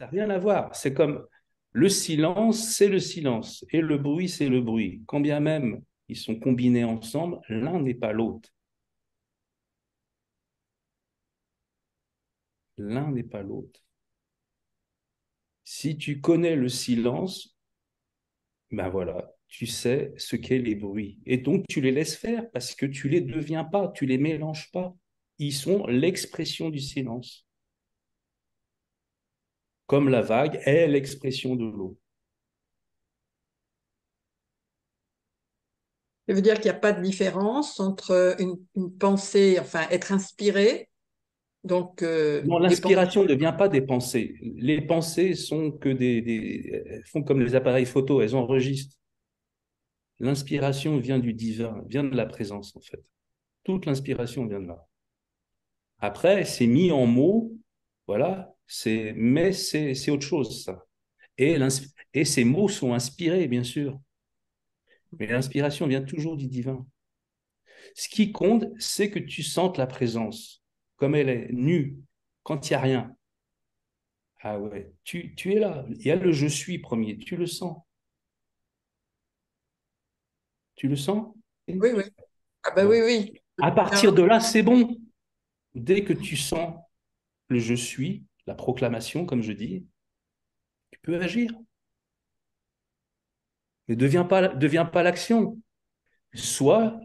Ça n'a rien à voir. C'est comme le silence, c'est le silence. Et le bruit, c'est le bruit. Quand bien même ils sont combinés ensemble, l'un n'est pas l'autre. L'un n'est pas l'autre. Si tu connais le silence, ben voilà, tu sais ce qu'est les bruits. Et donc, tu les laisses faire parce que tu les deviens pas, tu les mélanges pas. Ils sont l'expression du silence, comme la vague est l'expression de l'eau. Ça veut dire qu'il n'y a pas de différence entre une pensée, enfin, être inspiré, donc Non, des pensées. l'inspiration ne vient pas des pensées. Les pensées sont que elles font comme les appareils photo, elles enregistrent. L'inspiration vient du divin, vient de la présence, en fait. Toute l'inspiration vient de là. Après, c'est mis en mots, voilà, mais c'est autre chose, ça. Et ces mots sont inspirés, bien sûr. Mais l'inspiration vient toujours du divin. Ce qui compte, c'est que tu sentes la présence, comme elle est, nue, quand il n'y a rien. Ah ouais, tu es là. Il y a le je suis premier, tu le sens. Tu le sens? Oui, oui. Ah ben oui, Bon. oui. À partir de là, c'est bon. Dès que tu sens le je suis, la proclamation, comme je dis, tu peux agir. Ne deviens pas l'action. Soit,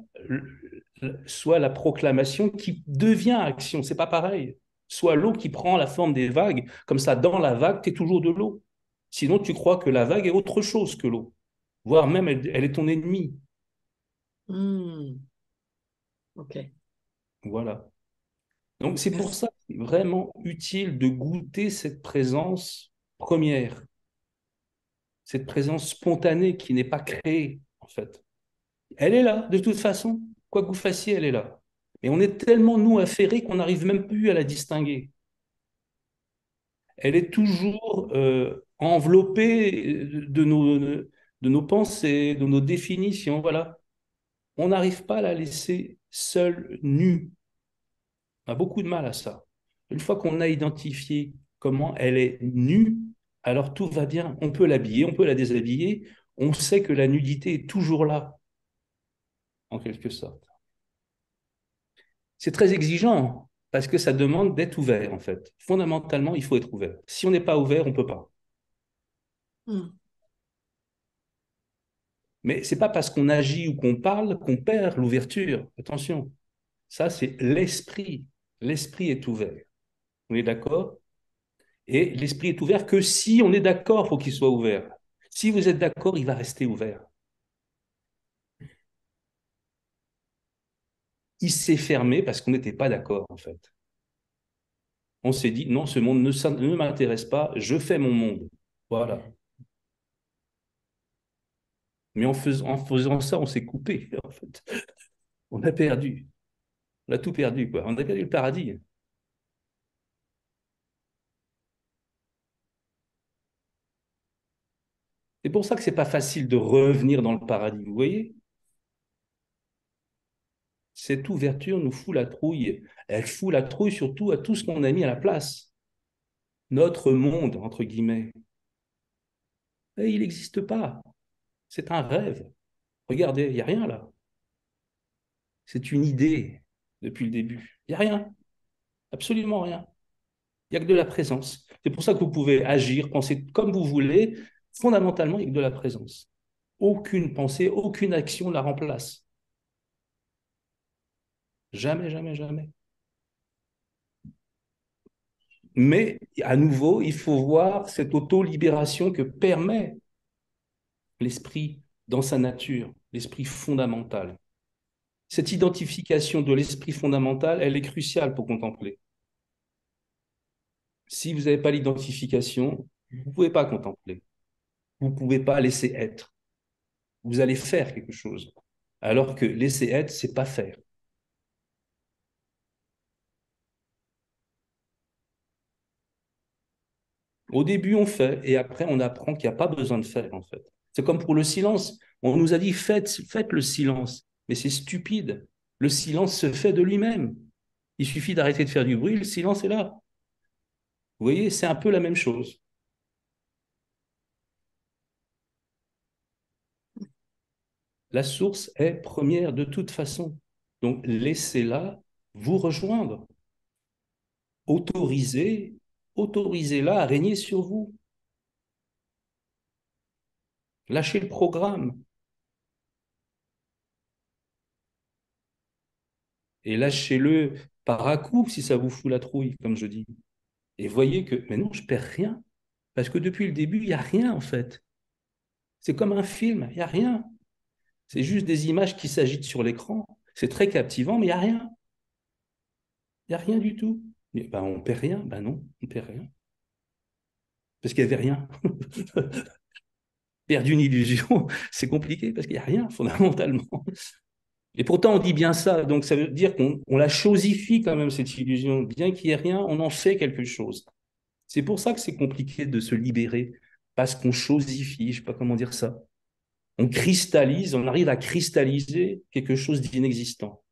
soit la proclamation qui devient action. C'est pas pareil. Soit l'eau qui prend la forme des vagues. Comme ça, dans la vague, tu es toujours de l'eau. Sinon, tu crois que la vague est autre chose que l'eau. Voire même, elle est ton ennemi. Hmm, ok, Voilà. Donc, c'est pour merci. ça que c'est vraiment utile de goûter cette présence première, cette présence spontanée qui n'est pas créée, en fait. Elle est là, de toute façon. Quoi que vous fassiez, elle est là. Mais on est tellement, nous, affairés qu'on n'arrive même plus à la distinguer. Elle est toujours enveloppée de nos pensées, de nos définitions. Voilà. On n'arrive pas à la laisser seule, nue. On a beaucoup de mal à ça. Une fois qu'on a identifié comment elle est nue, alors tout va bien. On peut l'habiller, on peut la déshabiller. On sait que la nudité est toujours là, en quelque sorte. C'est très exigeant parce que ça demande d'être ouvert, en fait. Fondamentalement, il faut être ouvert. Si on n'est pas ouvert, on ne peut pas. Hmm. Mais c'est pas parce qu'on agit ou qu'on parle qu'on perd l'ouverture. Attention, ça c'est l'esprit. L'esprit est ouvert. On est d'accord? Et l'esprit est ouvert que si on est d'accord, faut qu'il soit ouvert. Si vous êtes d'accord, il va rester ouvert. Il s'est fermé parce qu'on n'était pas d'accord, en fait. On s'est dit, non, ce monde ne m'intéresse pas, je fais mon monde. Voilà. Mais en faisant ça, on s'est coupé, en fait. On a perdu. On a tout perdu, quoi. On a perdu le paradis. C'est pour ça que c'est pas facile de revenir dans le paradis, vous voyez? Cette ouverture nous fout la trouille. Elle fout la trouille surtout à tout ce qu'on a mis à la place. Notre monde, entre guillemets. Et il n'existe pas. C'est un rêve. Regardez, il n'y a rien là. C'est une idée depuis le début. Il n'y a rien. Absolument rien. Il n'y a que de la présence. C'est pour ça que vous pouvez agir, penser comme vous voulez. Fondamentalement, il n'y a que de la présence. Aucune pensée, aucune action la remplace. Jamais, jamais, jamais. Mais à nouveau, il faut voir cette auto-libération que permet l'esprit dans sa nature, l'esprit fondamental. Cette identification de l'esprit fondamental, elle est cruciale pour contempler. Si vous n'avez pas l'identification, vous ne pouvez pas contempler. Vous ne pouvez pas laisser être. Vous allez faire quelque chose. Alors que laisser être, c'est pas faire. Au début, on fait et après, on apprend qu'il n'y a pas besoin de faire, en fait. C'est comme pour le silence. On nous a dit faites le silence. Mais c'est stupide. Le silence se fait de lui-même. Il suffit d'arrêter de faire du bruit, le silence est là. Vous voyez, c'est un peu la même chose. La source est première de toute façon. Donc, laissez-la vous rejoindre. Autorisez-la à régner sur vous. Lâchez le programme. Et lâchez-le par à-coup si ça vous fout la trouille, comme je dis. Et voyez que, mais non, je perds rien. Parce que depuis le début, il n'y a rien en fait. C'est comme un film, il n'y a rien. C'est juste des images qui s'agitent sur l'écran. C'est très captivant, mais il n'y a rien. Il n'y a rien du tout. Mais, ben, on ne perd rien. Ben non, on ne perd rien. Parce qu'il n'y avait rien. Perdre une illusion, c'est compliqué parce qu'il n'y a rien fondamentalement. Et pourtant, on dit bien ça. Donc, ça veut dire qu'on la chosifie quand même, cette illusion. Bien qu'il n'y ait rien, on en fait quelque chose. C'est pour ça que c'est compliqué de se libérer. Parce qu'on chosifie, je ne sais pas comment dire ça. On cristallise, on arrive à cristalliser quelque chose d'inexistant.